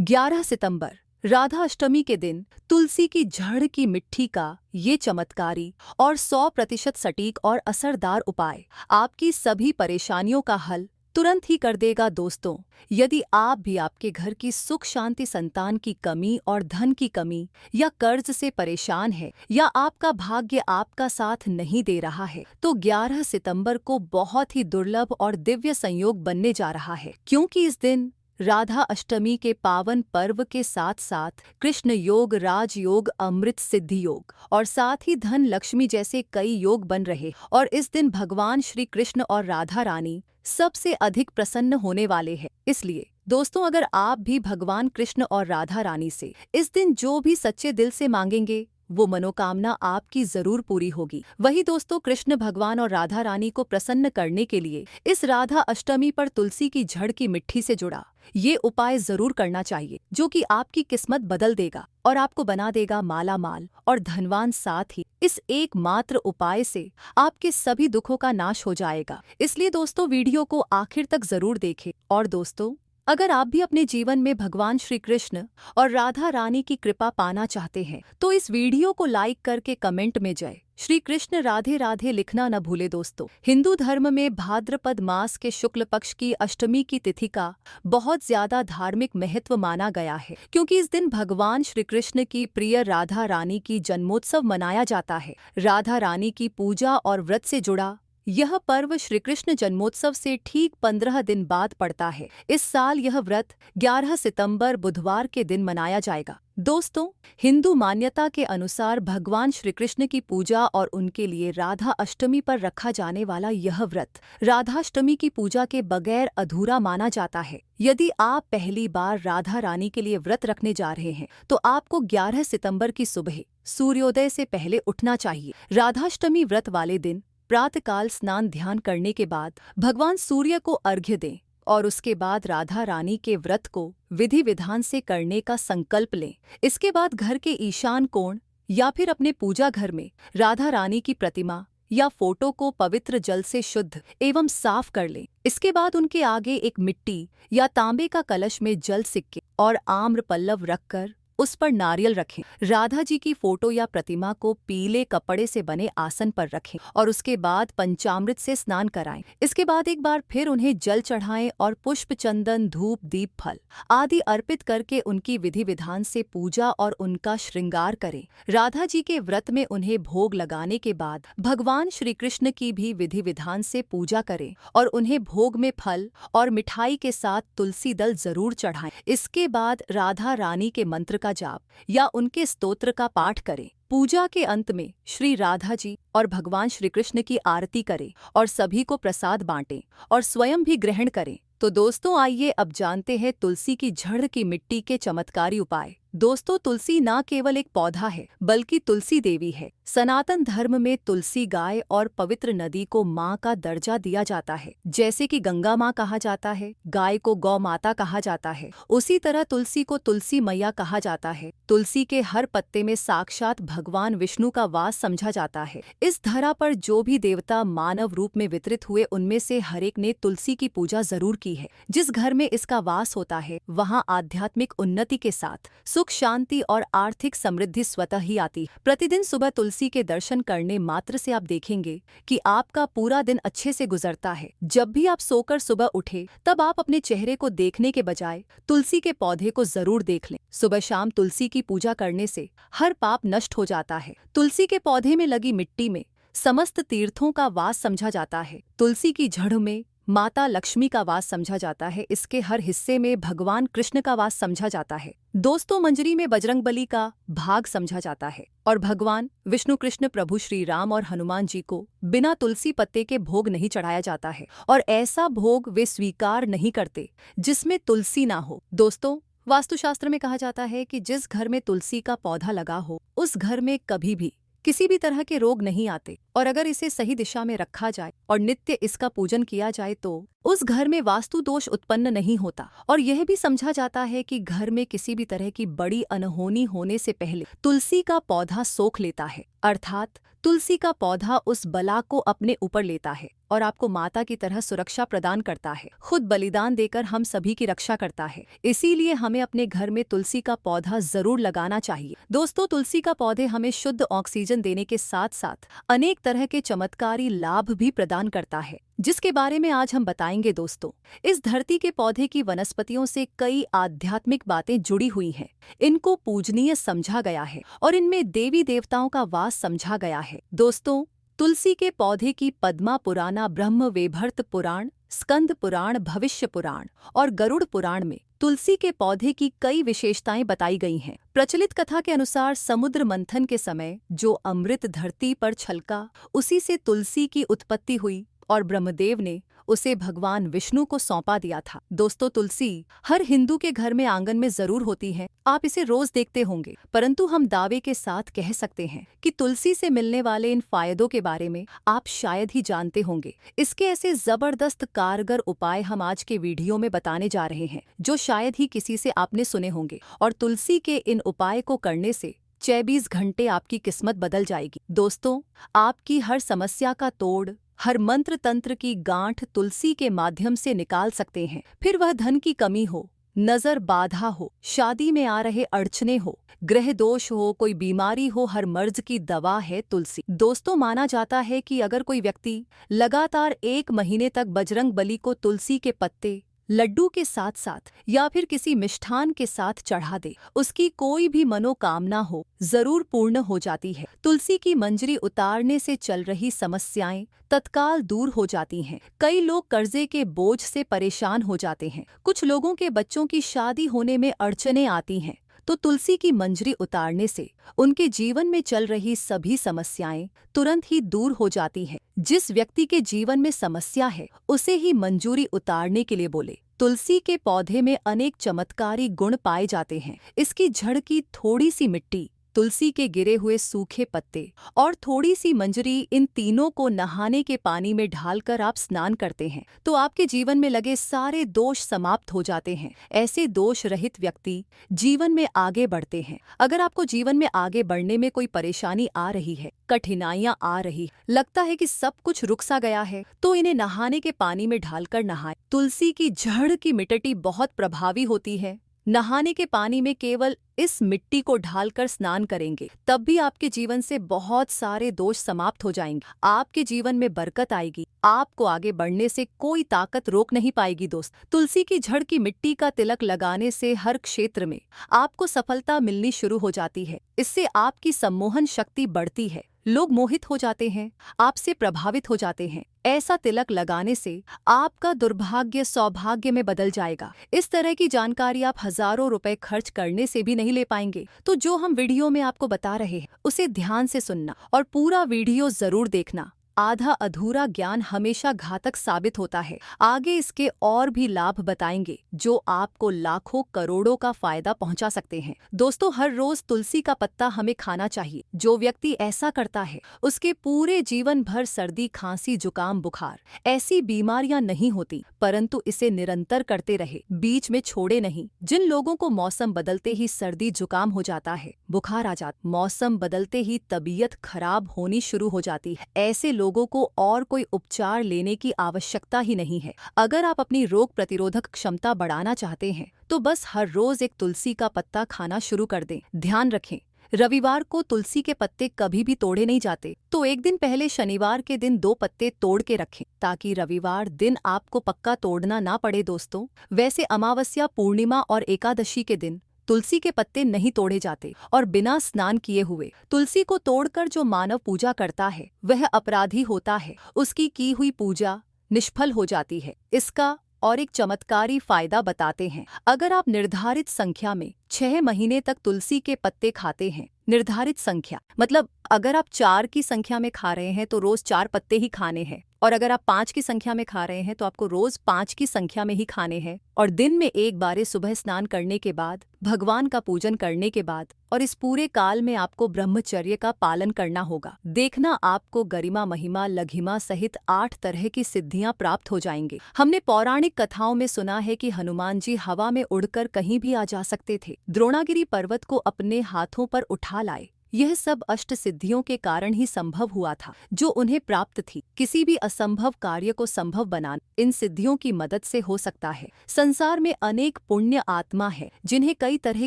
11 सितंबर राधा अष्टमी के दिन तुलसी की जड़ की मिट्टी का ये चमत्कारी और 100% सटीक और असरदार उपाय आपकी सभी परेशानियों का हल तुरंत ही कर देगा। दोस्तों, यदि आप भी आपके घर की सुख शांति, संतान की कमी और धन की कमी या कर्ज से परेशान है या आपका भाग्य आपका साथ नहीं दे रहा है, तो 11 सितंबर को बहुत ही दुर्लभ और दिव्य संयोग बनने जा रहा है, क्योंकि इस दिन राधा अष्टमी के पावन पर्व के साथ साथ कृष्ण योग, राजयोग, अमृत सिद्धि योग और साथ ही धन लक्ष्मी जैसे कई योग बन रहे और इस दिन भगवान श्री कृष्ण और राधा रानी सबसे अधिक प्रसन्न होने वाले हैं। इसलिए दोस्तों, अगर आप भी भगवान कृष्ण और राधा रानी से इस दिन जो भी सच्चे दिल से मांगेंगे वो मनोकामना आपकी जरूर पूरी होगी। वही दोस्तों, कृष्ण भगवान और राधा रानी को प्रसन्न करने के लिए इस राधा अष्टमी पर तुलसी की जड़ की मिट्टी से जुड़ा ये उपाय जरूर करना चाहिए, जो कि आपकी किस्मत बदल देगा और आपको बना देगा माला माल और धनवान। साथ ही इस एकमात्र उपाय से आपके सभी दुखों का नाश हो जाएगा। इसलिए दोस्तों, वीडियो को आखिर तक जरूर देखें। और दोस्तों, अगर आप भी अपने जीवन में भगवान श्री कृष्ण और राधा रानी की कृपा पाना चाहते हैं तो इस वीडियो को लाइक करके कमेंट में जय श्री कृष्ण राधे राधे लिखना न भूले। दोस्तों, हिंदू धर्म में भाद्रपद मास के शुक्ल पक्ष की अष्टमी की तिथि का बहुत ज्यादा धार्मिक महत्व माना गया है, क्योंकि इस दिन भगवान श्री कृष्ण की प्रिय राधा रानी की जन्मोत्सव मनाया जाता है। राधा रानी की पूजा और व्रत से जुड़ा यह पर्व श्री कृष्ण जन्मोत्सव से ठीक 15 दिन बाद पड़ता है। इस साल यह व्रत 11 सितंबर बुधवार के दिन मनाया जाएगा। दोस्तों, हिंदू मान्यता के अनुसार भगवान श्री कृष्ण की पूजा और उनके लिए राधा अष्टमी पर रखा जाने वाला यह व्रत राधाष्टमी की पूजा के बगैर अधूरा माना जाता है। यदि आप पहली बार राधा रानी के लिए व्रत रखने जा रहे हैं तो आपको 11 सितंबर की सुबह सूर्योदय से पहले उठना चाहिए। राधाष्टमी व्रत वाले दिन प्रातःकाल स्नान ध्यान करने के बाद भगवान सूर्य को अर्घ्य दें और उसके बाद राधा रानी के व्रत को विधि विधान से करने का संकल्प लें। इसके बाद घर के ईशान कोण या फिर अपने पूजा घर में राधा रानी की प्रतिमा या फोटो को पवित्र जल से शुद्ध एवं साफ कर लें। इसके बाद उनके आगे एक मिट्टी या तांबे का कलश में जल, सिक्के और आम्र पल्लव रखकर उस पर नारियल रखें। राधा जी की फोटो या प्रतिमा को पीले कपड़े से बने आसन पर रखें और उसके बाद पंचामृत से स्नान कराएं। इसके बाद एक बार फिर उन्हें जल चढ़ाएं और पुष्प, चंदन, धूप, दीप, फल आदि अर्पित करके उनकी विधि विधान से पूजा और उनका श्रृंगार करें। राधा जी के व्रत में उन्हें भोग लगाने के बाद भगवान श्री कृष्ण की भी विधि विधान से पूजा करें और उन्हें भोग में फल और मिठाई के साथ तुलसी दल जरूर चढ़ाएं। इसके बाद राधा रानी के मंत्र का जाप या उनके स्तोत्र का पाठ करें। पूजा के अंत में श्री राधा जी और भगवान श्री कृष्ण की आरती करें और सभी को प्रसाद बांटें और स्वयं भी ग्रहण करें। तो दोस्तों, आइए अब जानते हैं तुलसी की जड़ की मिट्टी के चमत्कारी उपाय। दोस्तों, तुलसी न केवल एक पौधा है बल्कि तुलसी देवी है। सनातन धर्म में तुलसी गाय और पवित्र नदी को माँ का दर्जा दिया जाता है। जैसे कि गंगा माँ कहा जाता है, गाय को गौ माता कहा जाता है, उसी तरह तुलसी को तुलसी मैया कहा जाता है। तुलसी के हर पत्ते में साक्षात भगवान विष्णु का वास समझा जाता है। इस धरा पर जो भी देवता मानव रूप में वितरित हुए उनमें से हर एक ने तुलसी की पूजा जरूर की है। जिस घर में इसका वास होता है वहाँ आध्यात्मिक उन्नति के साथ सुख शांति और आर्थिक समृद्धि स्वतः ही आती है। प्रतिदिन सुबह तुलसी के दर्शन करने मात्र से आप देखेंगे कि आपका पूरा दिन अच्छे से गुजरता है। जब भी आप सोकर सुबह उठे तब आप अपने चेहरे को देखने के बजाय तुलसी के पौधे को जरूर देख लें। सुबह शाम तुलसी की पूजा करने से हर पाप नष्ट हो जाता है। तुलसी के पौधे में लगी मिट्टी में समस्त तीर्थों का वास समझा जाता है। तुलसी की जड़ में माता लक्ष्मी का वास समझा जाता है। इसके हर हिस्से में भगवान कृष्ण का वास समझा जाता है। दोस्तों, मंजरी में बजरंगबली का भाग समझा जाता है और भगवान विष्णु, कृष्ण, प्रभु श्री राम और हनुमान जी को बिना तुलसी पत्ते के भोग नहीं चढ़ाया जाता है और ऐसा भोग वे स्वीकार नहीं करते जिसमें तुलसी ना हो। दोस्तों, वास्तुशास्त्र में कहा जाता है कि जिस घर में तुलसी का पौधा लगा हो उस घर में कभी भी किसी भी तरह के रोग नहीं आते और अगर इसे सही दिशा में रखा जाए और नित्य इसका पूजन किया जाए तो उस घर में वास्तु दोष उत्पन्न नहीं होता। और यह भी समझा जाता है कि घर में किसी भी तरह की बड़ी अनहोनी होने से पहले तुलसी का पौधा सोख लेता है, अर्थात तुलसी का पौधा उस बला को अपने ऊपर लेता है और आपको माता की तरह सुरक्षा प्रदान करता है, खुद बलिदान देकर हम सभी की रक्षा करता है। इसीलिए हमें अपने घर में तुलसी का पौधा जरूर लगाना चाहिए। दोस्तों, तुलसी का पौधे हमें शुद्ध ऑक्सीजन देने के साथ साथ अनेक तरह के चमत्कारी लाभ भी प्रदान करता है, जिसके बारे में आज हम बताएंगे। दोस्तों, इस धरती के पौधे की वनस्पतियों से कई आध्यात्मिक बातें जुड़ी हुई हैं। इनको पूजनीय समझा गया है और इनमें देवी देवताओं का वास समझा गया है। दोस्तों, तुलसी के पौधे की पद्मा पुराना, ब्रह्म वैवर्त पुराण, स्कंद पुराण, भविष्य पुराण और गरुड़ पुराण में तुलसी के पौधे की कई विशेषताएं बताई गई हैं। प्रचलित कथा के अनुसार समुद्र मंथन के समय जो अमृत धरती पर छलका, उसी से तुलसी की उत्पत्ति हुई और ब्रह्मदेव ने उसे भगवान विष्णु को सौंपा दिया था। दोस्तों, तुलसी हर हिंदू के घर में आंगन में जरूर होती है। आप इसे रोज देखते होंगे, परंतु हम दावे के साथ कह सकते हैं कि तुलसी से मिलने वाले इन फायदों के बारे में आप शायद ही जानते होंगे। इसके ऐसे जबरदस्त कारगर उपाय हम आज के वीडियो में बताने जा रहे हैं, जो शायद ही किसी से आपने सुने होंगे। और तुलसी के इन उपाय को करने से 24 घंटे आपकी किस्मत बदल जाएगी। दोस्तों, आपकी हर समस्या का तोड़, हर मंत्र तंत्र की गांठ तुलसी के माध्यम से निकाल सकते हैं। फिर वह धन की कमी हो, नजर बाधा हो, शादी में आ रहे अड़चने हो, ग्रह दोष हो, कोई बीमारी हो, हर मर्ज की दवा है तुलसी। दोस्तों, माना जाता है कि अगर कोई व्यक्ति लगातार 1 महीने तक बजरंग बली को तुलसी के पत्ते लड्डू के साथ साथ या फिर किसी मिष्ठान के साथ चढ़ा दे, उसकी कोई भी मनोकामना हो जरूर पूर्ण हो जाती है। तुलसी की मंजरी उतारने से चल रही समस्याएं तत्काल दूर हो जाती हैं। कई लोग कर्जे के बोझ से परेशान हो जाते हैं। कुछ लोगों के बच्चों की शादी होने में अड़चनें आती हैं, तो तुलसी की मंजरी उतारने से उनके जीवन में चल रही सभी समस्याएं तुरंत ही दूर हो जाती हैं। जिस व्यक्ति के जीवन में समस्या है, उसे ही मंजूरी उतारने के लिए बोले। तुलसी के पौधे में अनेक चमत्कारी गुण पाए जाते हैं। इसकी जड़ की थोड़ी सी मिट्टी, तुलसी के गिरे हुए सूखे पत्ते और थोड़ी सी मंजरी, इन तीनों को नहाने के पानी में डालकर आप स्नान करते हैं तो आपके जीवन में लगे सारे दोष समाप्त हो जाते हैं। ऐसे दोष रहित व्यक्ति जीवन में आगे बढ़ते हैं। अगर आपको जीवन में आगे बढ़ने में कोई परेशानी आ रही है, कठिनाइयां आ रही, लगता है कि सब कुछ रुक सा गया है, तो इन्हें नहाने के पानी में डालकर नहाएं। तुलसी की जड़ की मिट्टी बहुत प्रभावी होती है। नहाने के पानी में केवल इस मिट्टी को ढालकर स्नान करेंगे, तब भी आपके जीवन से बहुत सारे दोष समाप्त हो जाएंगे। आपके जीवन में बरकत आएगी। आपको आगे बढ़ने से कोई ताकत रोक नहीं पाएगी। दोस्त, तुलसी की जड़ की मिट्टी का तिलक लगाने से हर क्षेत्र में आपको सफलता मिलनी शुरू हो जाती है। इससे आपकी सम्मोहन शक्ति बढ़ती है, लोग मोहित हो जाते हैं, आपसे प्रभावित हो जाते हैं। ऐसा तिलक लगाने से आपका दुर्भाग्य सौभाग्य में बदल जाएगा। इस तरह की जानकारी आप हजारों रुपए खर्च करने से भी नहीं ले पाएंगे। तो जो हम वीडियो में आपको बता रहे हैं, उसे ध्यान से सुनना और पूरा वीडियो जरूर देखना। आधा अधूरा ज्ञान हमेशा घातक साबित होता है। आगे इसके और भी लाभ बताएंगे जो आपको लाखों करोड़ों का फायदा पहुंचा सकते हैं। दोस्तों, हर रोज तुलसी का पत्ता हमें खाना चाहिए। जो व्यक्ति ऐसा करता है, उसके पूरे जीवन भर सर्दी, खांसी, जुकाम, बुखार ऐसी बीमारियां नहीं होती, परंतु इसे निरंतर करते रहे, बीच में छोड़े नहीं। जिन लोगों को मौसम बदलते ही सर्दी जुकाम हो जाता है, बुखार आ जाता, मौसम बदलते ही तबीयत खराब होनी शुरू हो जाती है, ऐसे लोगों को और कोई उपचार लेने की आवश्यकता ही नहीं है। अगर आप अपनी रोग प्रतिरोधक क्षमता बढ़ाना चाहते हैं, तो बस हर रोज एक तुलसी का पत्ता खाना शुरू कर दें। ध्यान रखें, रविवार को तुलसी के पत्ते कभी भी तोड़े नहीं जाते, तो एक दिन पहले शनिवार के दिन 2 पत्ते तोड़ के रखें, ताकि रविवार दिन आपको पक्का तोड़ना ना पड़े। दोस्तों, वैसे अमावस्या, पूर्णिमा और एकादशी के दिन तुलसी के पत्ते नहीं तोड़े जाते और बिना स्नान किए हुए तुलसी को तोड़कर जो मानव पूजा करता है, वह अपराधी होता है। उसकी की हुई पूजा निष्फल हो जाती है। इसका और एक चमत्कारी फायदा बताते हैं। अगर आप निर्धारित संख्या में 6 महीने तक तुलसी के पत्ते खाते हैं, निर्धारित संख्या मतलब अगर आप 4 की संख्या में खा रहे हैं तो रोज 4 पत्ते ही खाने हैं, और अगर आप 5 की संख्या में खा रहे हैं तो आपको रोज 5 की संख्या में ही खाने हैं। और दिन में एक बार सुबह स्नान करने के बाद, भगवान का पूजन करने के बाद और इस पूरे काल में आपको ब्रह्मचर्य का पालन करना होगा। देखना आपको गरिमा, महिमा, लघिमा सहित 8 तरह की सिद्धियां प्राप्त हो जाएंगी। हमने पौराणिक कथाओं में सुना है कि हनुमान जी हवा में उड़कर कहीं भी आ जा सकते थे, द्रोणागिरी पर्वत को अपने हाथों पर उठा लाए। यह सब अष्ट सिद्धियों के कारण ही संभव हुआ था जो उन्हें प्राप्त थी। किसी भी असंभव कार्य को संभव बनाना इन सिद्धियों की मदद से हो सकता है। संसार में अनेक पुण्य आत्मा है जिन्हें कई तरह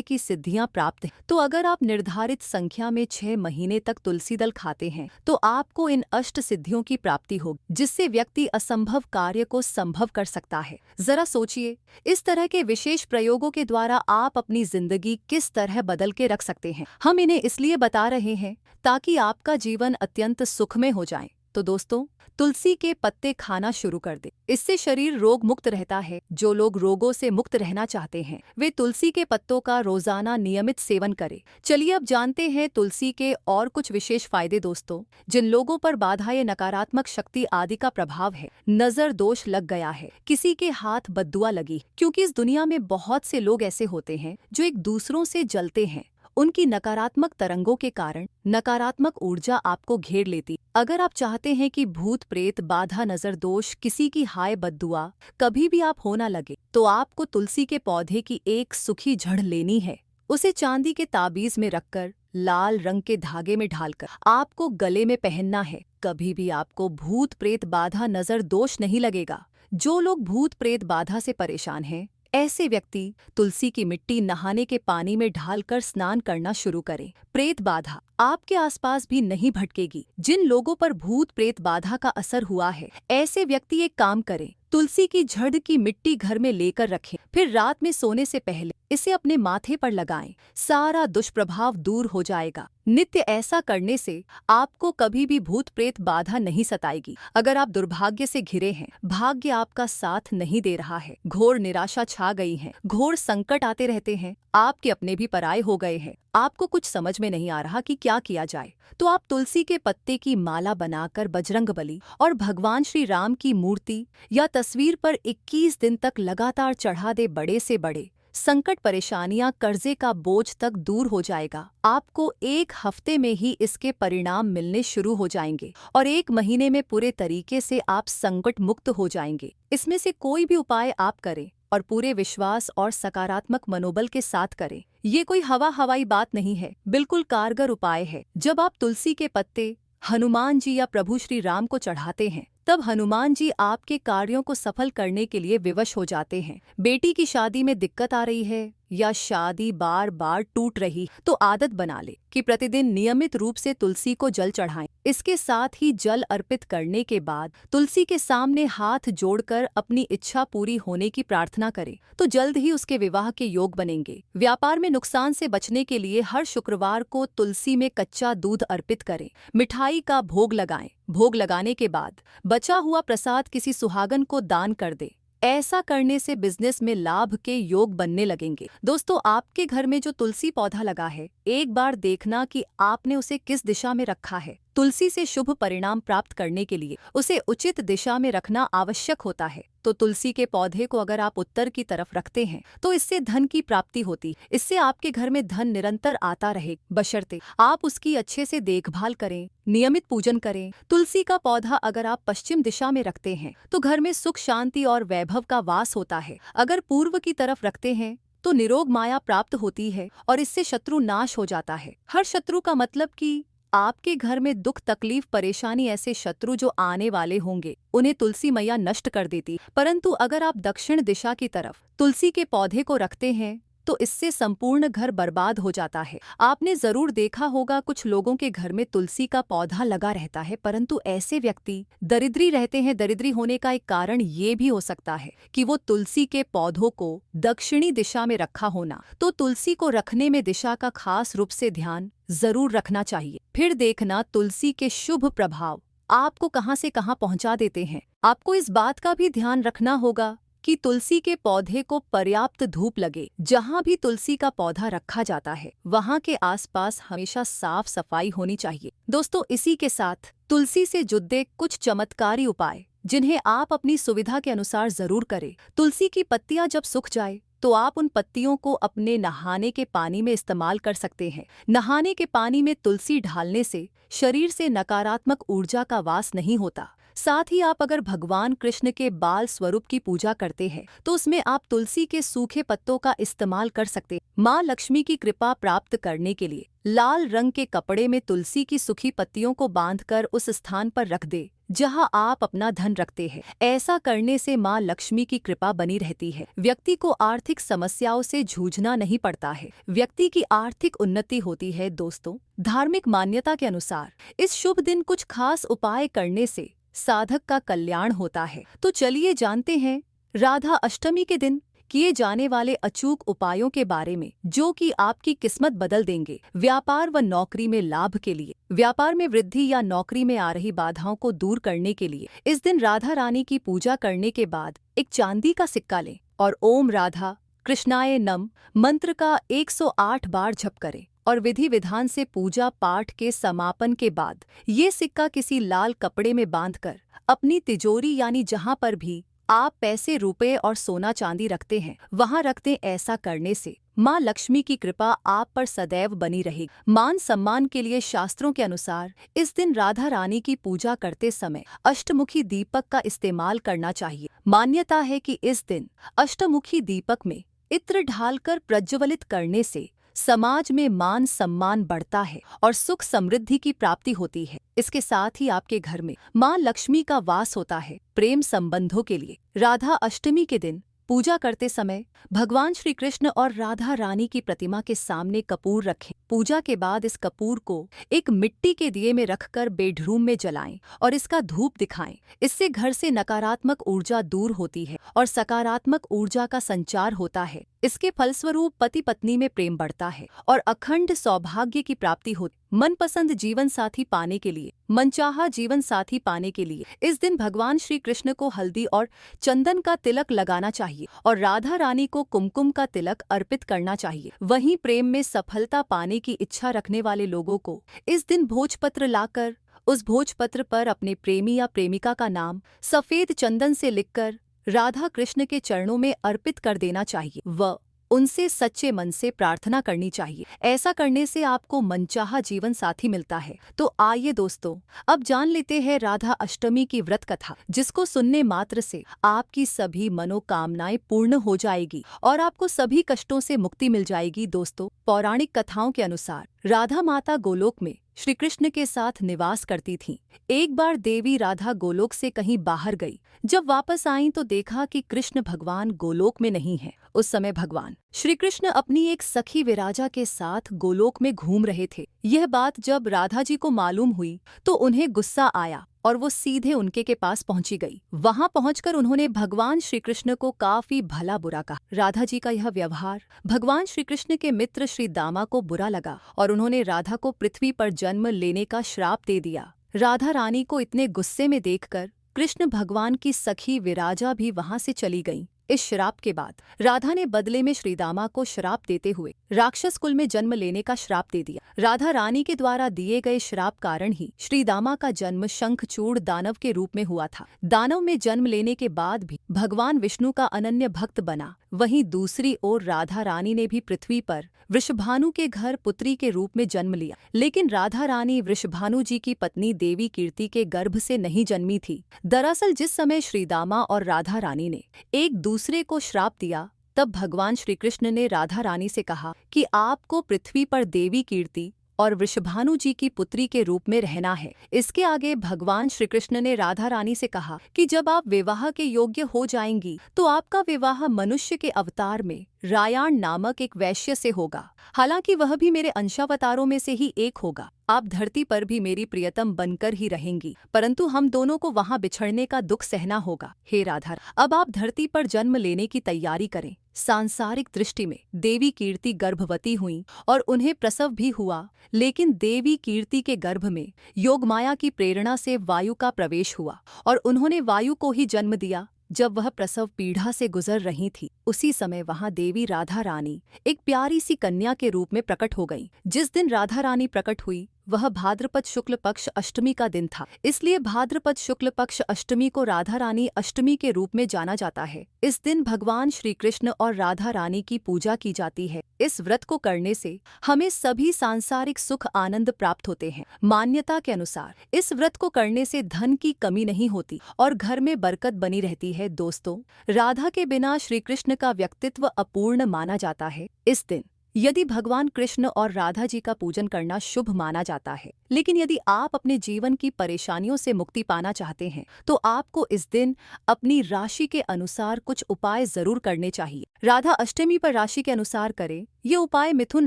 की सिद्धियां प्राप्त हैं। तो अगर आप निर्धारित संख्या में 6 महीने तक तुलसी दल खाते हैं तो आपको इन अष्ट सिद्धियों की प्राप्ति होगी, जिससे व्यक्ति असंभव कार्य को संभव कर सकता है। जरा सोचिए, इस तरह के विशेष प्रयोगों के द्वारा आप अपनी जिंदगी किस तरह बदल के रख सकते हैं। हम इन्हें इसलिए बता रहे हैं ताकि आपका जीवन अत्यंत सुखमय हो जाए। तो दोस्तों, तुलसी के पत्ते खाना शुरू कर दें। इससे शरीर रोग मुक्त रहता है। जो लोग रोगों से मुक्त रहना चाहते हैं वे तुलसी के पत्तों का रोजाना नियमित सेवन करें। चलिए अब जानते हैं तुलसी के और कुछ विशेष फायदे। दोस्तों, जिन लोगों पर बाधाएं, नकारात्मक शक्ति आदि का प्रभाव है, नजर दोष लग गया है, किसी के हाथ बद्दुआ लगी, क्योंकि इस दुनिया में बहुत से लोग ऐसे होते हैं जो एक दूसरों से जलते हैं। उनकी नकारात्मक तरंगों के कारण नकारात्मक ऊर्जा आपको घेर लेती। अगर आप चाहते हैं कि भूत प्रेत, बाधा, नजर दोष, किसी की हाय बद्दुआ कभी भी आप हो ना लगे, तो आपको तुलसी के पौधे की एक सूखी जड़ लेनी है। उसे चांदी के ताबीज में रखकर लाल रंग के धागे में ढालकर आपको गले में पहनना है। कभी भी आपको भूत प्रेत, बाधा, नजर दोष नहीं लगेगा। जो लोग भूत प्रेत बाधा से परेशान हैं, ऐसे व्यक्ति तुलसी की मिट्टी नहाने के पानी में ढालकर स्नान करना शुरू करें। प्रेत बाधा आपके आसपास भी नहीं भटकेगी। जिन लोगों पर भूत प्रेत बाधा का असर हुआ है, ऐसे व्यक्ति एक काम करें, तुलसी की जड़ की मिट्टी घर में लेकर रखें, फिर रात में सोने से पहले इसे अपने माथे पर लगाएं। सारा दुष्प्रभाव दूर हो जाएगा। नित्य ऐसा करने से आपको कभी भी भूत प्रेत बाधा नहीं सताएगी। अगर आप दुर्भाग्य से घिरे हैं, भाग्य आपका साथ नहीं दे रहा है, घोर निराशा छा गई है, घोर संकट आते रहते हैं, आपके अपने भी पराये हो गए हैं, आपको कुछ समझ में नहीं आ रहा कि क्या किया जाए, तो आप तुलसी के पत्ते की माला बनाकर बजरंगबली और भगवान श्री राम की मूर्ति या तस्वीर पर 21 दिन तक लगातार चढ़ा दे। बड़े से बड़े संकट, परेशानियां, कर्जे का बोझ तक दूर हो जाएगा। आपको 1 हफ्ते में ही इसके परिणाम मिलने शुरू हो जाएंगे और 1 महीने में पूरे तरीके से आप संकट मुक्त हो जाएंगे। इसमें से कोई भी उपाय आप करें और पूरे विश्वास और सकारात्मक मनोबल के साथ करें। ये कोई हवाई बात नहीं है, बिल्कुल कारगर उपाय है। जब आप तुलसी के पत्ते हनुमान जी या प्रभु श्री राम को चढ़ाते हैं, तब हनुमान जी आपके कार्यों को सफल करने के लिए विवश हो जाते हैं। बेटी की शादी में दिक्कत आ रही है या शादी बार बार टूट रही, तो आदत बना ले कि प्रतिदिन नियमित रूप से तुलसी को जल चढ़ाएं। इसके साथ ही जल अर्पित करने के बाद तुलसी के सामने हाथ जोड़कर अपनी इच्छा पूरी होने की प्रार्थना करें, तो जल्द ही उसके विवाह के योग बनेंगे। व्यापार में नुकसान से बचने के लिए हर शुक्रवार को तुलसी में कच्चा दूध अर्पित करें, मिठाई का भोग लगाएं। भोग लगाने के बाद बचा हुआ प्रसाद किसी सुहागन को दान कर दे। ऐसा करने से बिजनेस में लाभ के योग बनने लगेंगे। दोस्तों, आपके घर में जो तुलसी पौधा लगा है, एक बार देखना कि आपने उसे किस दिशा में रखा है। तुलसी से शुभ परिणाम प्राप्त करने के लिए उसे उचित दिशा में रखना आवश्यक होता है। तो तुलसी के पौधे को अगर आप उत्तर की तरफ रखते हैं तो इससे धन की प्राप्ति होती। इससे आपके घर में धन निरंतर आता रहे, बशर्ते आप उसकी अच्छे से देखभाल करें, नियमित पूजन करें। तुलसी का पौधा अगर आप पश्चिम दिशा में रखते हैं तो घर में सुख, शांति और वैभव का वास होता है। अगर पूर्व की तरफ रखते हैं तो निरोग माया प्राप्त होती है और इससे शत्रु नाश हो जाता है। हर शत्रु का मतलब कि आपके घर में दुख, तकलीफ, परेशानी, ऐसे शत्रु जो आने वाले होंगे उन्हें तुलसी मैया नष्ट कर देती। परंतु अगर आप दक्षिण दिशा की तरफ तुलसी के पौधे को रखते हैं तो इससे संपूर्ण घर बर्बाद हो जाता है। आपने जरूर देखा होगा, कुछ लोगों के घर में तुलसी का पौधा लगा रहता है, परंतु ऐसे व्यक्ति दरिद्री रहते हैं। दरिद्री होने का एक कारण ये भी हो सकता है कि वो तुलसी के पौधों को दक्षिणी दिशा में रखा होना। तो तुलसी को रखने में दिशा का खास रूप से ध्यान जरूर रखना चाहिए। फिर देखना तुलसी के शुभ प्रभाव आपको कहां से कहां पहुंचा देते हैं। आपको इस बात का भी ध्यान रखना होगा कि तुलसी के पौधे को पर्याप्त धूप लगे। जहाँ भी तुलसी का पौधा रखा जाता है वहाँ के आसपास हमेशा साफ सफाई होनी चाहिए। दोस्तों, इसी के साथ तुलसी से जुड़े कुछ चमत्कारी उपाय जिन्हें आप अपनी सुविधा के अनुसार जरूर करें। तुलसी की पत्तियां जब सूख जाए तो आप उन पत्तियों को अपने नहाने के पानी में इस्तेमाल कर सकते हैं। नहाने के पानी में तुलसी डालने से शरीर से नकारात्मक ऊर्जा का वास नहीं होता। साथ ही आप अगर भगवान कृष्ण के बाल स्वरूप की पूजा करते हैं तो उसमें आप तुलसी के सूखे पत्तों का इस्तेमाल कर सकते हैं। माँ लक्ष्मी की कृपा प्राप्त करने के लिए लाल रंग के कपड़े में तुलसी की सूखी पत्तियों को बांधकर उस स्थान पर रख दे जहां आप अपना धन रखते हैं। ऐसा करने से माँ लक्ष्मी की कृपा बनी रहती है। व्यक्ति को आर्थिक समस्याओं से जूझना नहीं पड़ता है। व्यक्ति की आर्थिक उन्नति होती है। दोस्तों, धार्मिक मान्यता के अनुसार इस शुभ दिन कुछ खास उपाय करने से साधक का कल्याण होता है। तो चलिए जानते हैं राधा अष्टमी के दिन किए जाने वाले अचूक उपायों के बारे में, जो कि आपकी किस्मत बदल देंगे। व्यापार व नौकरी में लाभ के लिए, व्यापार में वृद्धि या नौकरी में आ रही बाधाओं को दूर करने के लिए इस दिन राधा रानी की पूजा करने के बाद एक चांदी का सिक्का लें और ओम राधा कृष्णाय नम मंत्र का 108 बार जप करें और विधि विधान से पूजा पाठ के समापन के बाद ये सिक्का किसी लाल कपड़े में बांधकर अपनी तिजोरी यानी जहां पर भी आप पैसे, रुपए और सोना चांदी रखते हैं वहां रख दें। ऐसा करने से माँ लक्ष्मी की कृपा आप पर सदैव बनी रहेगी। मान सम्मान के लिए शास्त्रों के अनुसार इस दिन राधा रानी की पूजा करते समय अष्टमुखी दीपक का इस्तेमाल करना चाहिए। मान्यता है कि इस दिन अष्टमुखी दीपक में इत्र ढालकर प्रज्वलित करने से समाज में मान सम्मान बढ़ता है और सुख समृद्धि की प्राप्ति होती है। इसके साथ ही आपके घर में माँ लक्ष्मी का वास होता है। प्रेम संबंधों के लिए राधा अष्टमी के दिन पूजा करते समय भगवान श्री कृष्ण और राधा रानी की प्रतिमा के सामने कपूर रखें। पूजा के बाद इस कपूर को एक मिट्टी के दिए में रखकर बेडरूम में जलाएं और इसका धूप दिखाएं। इससे घर से नकारात्मक ऊर्जा दूर होती है और सकारात्मक ऊर्जा का संचार होता है। इसके फलस्वरूप पति पत्नी में प्रेम बढ़ता है और अखंड सौभाग्य की प्राप्ति होती। मनपसंद जीवन साथी पाने के लिए, मनचाहा जीवन साथी पाने के लिए इस दिन भगवान श्री कृष्ण को हल्दी और चंदन का तिलक लगाना चाहिए और राधा रानी को कुमकुम का तिलक अर्पित करना चाहिए। वहीं प्रेम में सफलता पाने की इच्छा रखने वाले लोगों को इस दिन भोजपत्र लाकर उस भोजपत्र पर अपने प्रेमी या प्रेमिका का नाम सफेद चंदन से लिखकर राधा कृष्ण के चरणों में अर्पित कर देना चाहिए व उनसे सच्चे मन से प्रार्थना करनी चाहिए। ऐसा करने से आपको मनचाहा जीवन साथी मिलता है। तो आइए दोस्तों, अब जान लेते हैं राधा अष्टमी की व्रत कथा, जिसको सुनने मात्र से आपकी सभी मनोकामनाएं पूर्ण हो जाएगी और आपको सभी कष्टों से मुक्ति मिल जाएगी। दोस्तों, पौराणिक कथाओं के अनुसार राधा माता गोलोक में श्री कृष्ण के साथ निवास करती थीं। एक बार देवी राधा गोलोक से कहीं बाहर गई। जब वापस आईं तो देखा कि कृष्ण भगवान गोलोक में नहीं है। उस समय भगवान श्री कृष्ण अपनी एक सखी विराजा के साथ गोलोक में घूम रहे थे। यह बात जब राधा जी को मालूम हुई तो उन्हें गुस्सा आया और वो सीधे उनके के पास पहुंची गई। वहां पहुंचकर उन्होंने भगवान श्री कृष्ण को काफी भला बुरा कहा। राधा जी का यह व्यवहार भगवान श्री कृष्ण के मित्र श्री दामा को बुरा लगा और उन्होंने राधा को पृथ्वी पर जन्म लेने का श्राप दे दिया। राधा रानी को इतने गुस्से में देखकर कृष्ण भगवान की सखी विराजा भी वहां से चली गईं। इस श्राप के बाद राधा ने बदले में श्रीदामा को श्राप देते हुए राक्षस कुल में जन्म लेने का श्राप दे दिया। राधा रानी के द्वारा दिए गए श्राप कारण ही श्रीदामा का जन्म शंखचूड़ दानव के रूप में हुआ था। दानव में जन्म लेने के बाद भी भगवान विष्णु का अनन्य भक्त बना। वहीं दूसरी ओर राधा रानी ने भी पृथ्वी पर वृषभानु के घर पुत्री के रूप में जन्म लिया, लेकिन राधा रानी वृषभानु जी की पत्नी देवी कीर्ति के गर्भ से नहीं जन्मी थी। दरअसल जिस समय श्रीदामा और राधा रानी ने एक दूसरे को श्राप दिया, तब भगवान श्री कृष्ण ने राधा रानी से कहा कि आपको पृथ्वी पर देवी कीर्ति और वृषभानु जी की पुत्री के रूप में रहना है। इसके आगे भगवान श्री कृष्ण ने राधा रानी से कहा कि जब आप विवाह के योग्य हो जाएंगी तो आपका विवाह मनुष्य के अवतार में रायाण नामक एक वैश्य से होगा। हालांकि वह भी मेरे अंशावतारों में से ही एक होगा। आप धरती पर भी मेरी प्रियतम बनकर ही रहेंगी, परंतु हम दोनों को वहां बिछड़ने का दुख सहना होगा। हे राधा, अब आप धरती पर जन्म लेने की तैयारी करें। सांसारिक दृष्टि में देवी कीर्ति गर्भवती हुई और उन्हें प्रसव भी हुआ, लेकिन देवी कीर्ति के गर्भ में योगमाया की प्रेरणा से वायु का प्रवेश हुआ और उन्होंने वायु को ही जन्म दिया। जब वह प्रसव पीड़ा से गुजर रही थी, उसी समय वहां देवी राधा रानी एक प्यारी सी कन्या के रूप में प्रकट हो गई। जिस दिन राधा रानी प्रकट हुई वह भाद्रपद शुक्ल पक्ष अष्टमी का दिन था, इसलिए भाद्रपद शुक्ल पक्ष अष्टमी को राधा रानी अष्टमी के रूप में जाना जाता है। इस दिन भगवान श्री कृष्ण और राधा रानी की पूजा की जाती है। इस व्रत को करने से हमें सभी सांसारिक सुख आनंद प्राप्त होते हैं। मान्यता के अनुसार इस व्रत को करने से धन की कमी नहीं होती और घर में बरकत बनी रहती है। दोस्तों, राधा के बिना श्री कृष्ण का व्यक्तित्व अपूर्ण माना जाता है। इस दिन यदि भगवान कृष्ण और राधा जी का पूजन करना शुभ माना जाता है, लेकिन यदि आप अपने जीवन की परेशानियों से मुक्ति पाना चाहते हैं तो आपको इस दिन अपनी राशि के अनुसार कुछ उपाय जरूर करने चाहिए। राधा अष्टमी पर राशि के अनुसार करें। ये उपाय मिथुन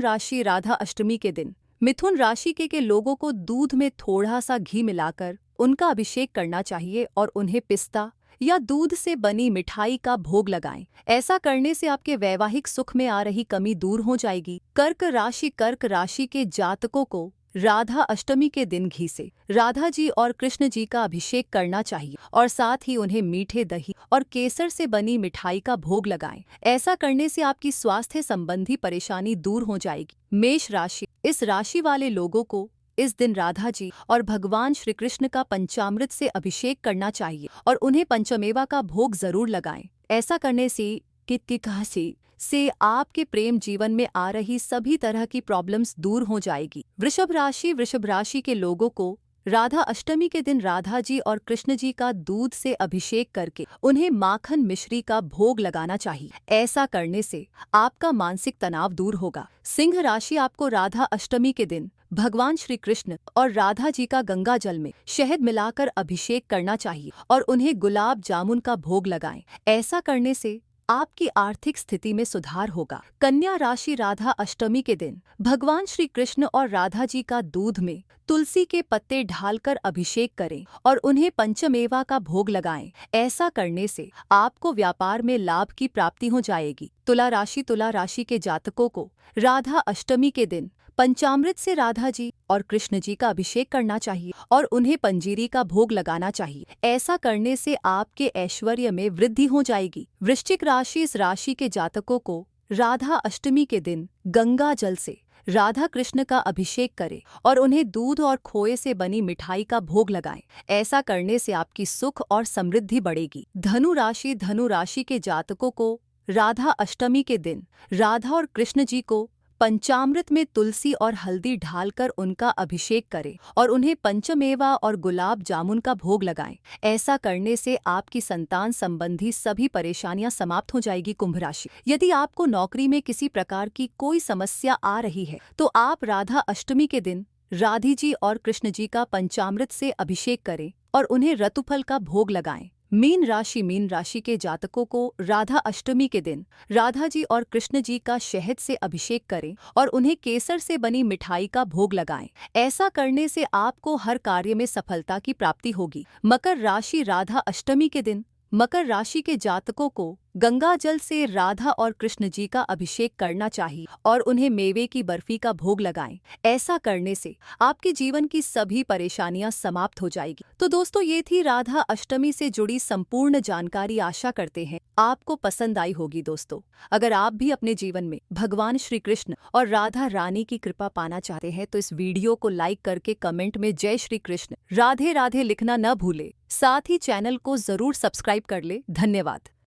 राशि राधा अष्टमी के दिन मिथुन राशि के लोगों को दूध में थोड़ा सा घी मिलाकर उनका अभिषेक करना चाहिए और उन्हें पिस्ता या दूध से बनी मिठाई का भोग लगाएं। ऐसा करने से आपके वैवाहिक सुख में आ रही कमी दूर हो जाएगी। कर्क राशि के जातकों को राधा अष्टमी के दिन घी से राधा जी और कृष्ण जी का अभिषेक करना चाहिए और साथ ही उन्हें मीठे दही और केसर से बनी मिठाई का भोग लगाएं। ऐसा करने से आपकी स्वास्थ्य संबंधी परेशानी दूर हो जाएगी। मेष राशि, इस राशि वाले लोगों को इस दिन राधा जी और भगवान श्री कृष्ण का पंचामृत से अभिषेक करना चाहिए और उन्हें पंचमेवा का भोग जरूर लगाएं। ऐसा करने से आपके प्रेम जीवन में आ रही सभी तरह की प्रॉब्लम्स दूर हो जाएगी। वृषभ राशि के लोगों को राधा अष्टमी के दिन राधा जी और कृष्ण जी का दूध से अभिषेक करके उन्हें माखन मिश्री का भोग लगाना चाहिए। ऐसा करने से आपका मानसिक तनाव दूर होगा। सिंह राशि, आपको राधा अष्टमी के दिन भगवान श्री कृष्ण और राधा जी का गंगा जल में शहद मिलाकर अभिषेक करना चाहिए और उन्हें गुलाब जामुन का भोग लगाएं। ऐसा करने से आपकी आर्थिक स्थिति में सुधार होगा। कन्या राशि, राधा अष्टमी के दिन भगवान श्री कृष्ण और राधा जी का दूध में तुलसी के पत्ते ढालकर अभिषेक करें और उन्हें पंचमेवा का भोग लगाएं। ऐसा करने से आपको व्यापार में लाभ की प्राप्ति हो जाएगी। तुला राशि के जातकों को राधा अष्टमी के दिन पंचामृत से राधा जी और कृष्ण जी का अभिषेक करना चाहिए और उन्हें पंजीरी का भोग लगाना चाहिए। ऐसा करने से आपके ऐश्वर्य में वृद्धि हो जाएगी। वृश्चिक राशि, इस राशि के जातकों को राधा अष्टमी के दिन गंगा जल से राधा कृष्ण का अभिषेक करें और उन्हें दूध और खोए से बनी मिठाई का भोग लगाएं। ऐसा करने से आपकी सुख और समृद्धि बढ़ेगी। धनु राशि के जातकों को राधा अष्टमी के दिन राधा और कृष्ण जी को पंचामृत में तुलसी और हल्दी ढालकर उनका अभिषेक करें और उन्हें पंचमेवा और गुलाब जामुन का भोग लगाएं। ऐसा करने से आपकी संतान संबंधी सभी परेशानियां समाप्त हो जाएगी। कुंभ राशि, यदि आपको नौकरी में किसी प्रकार की कोई समस्या आ रही है तो आप राधा अष्टमी के दिन राधी जी और कृष्ण जी का पंचामृत से अभिषेक करें और उन्हें रतुफल का भोग लगाएं। मीन राशि के जातकों को राधा अष्टमी के दिन राधा जी और कृष्ण जी का शहद से अभिषेक करें और उन्हें केसर से बनी मिठाई का भोग लगाएं। ऐसा करने से आपको हर कार्य में सफलता की प्राप्ति होगी। मकर राशि, राधा अष्टमी के दिन मकर राशि के जातकों को गंगा जल से राधा और कृष्ण जी का अभिषेक करना चाहिए और उन्हें मेवे की बर्फी का भोग लगाएं। ऐसा करने से आपके जीवन की सभी परेशानियां समाप्त हो जाएगी। तो दोस्तों, ये थी राधा अष्टमी से जुड़ी संपूर्ण जानकारी। आशा करते हैं आपको पसंद आई होगी। दोस्तों, अगर आप भी अपने जीवन में भगवान श्री कृष्ण और राधा रानी की कृपा पाना चाहते हैं तो इस वीडियो को लाइक करके कमेंट में जय श्री कृष्ण राधे राधे लिखना न भूले। साथ ही चैनल को जरूर सब्सक्राइब कर ले। धन्यवाद।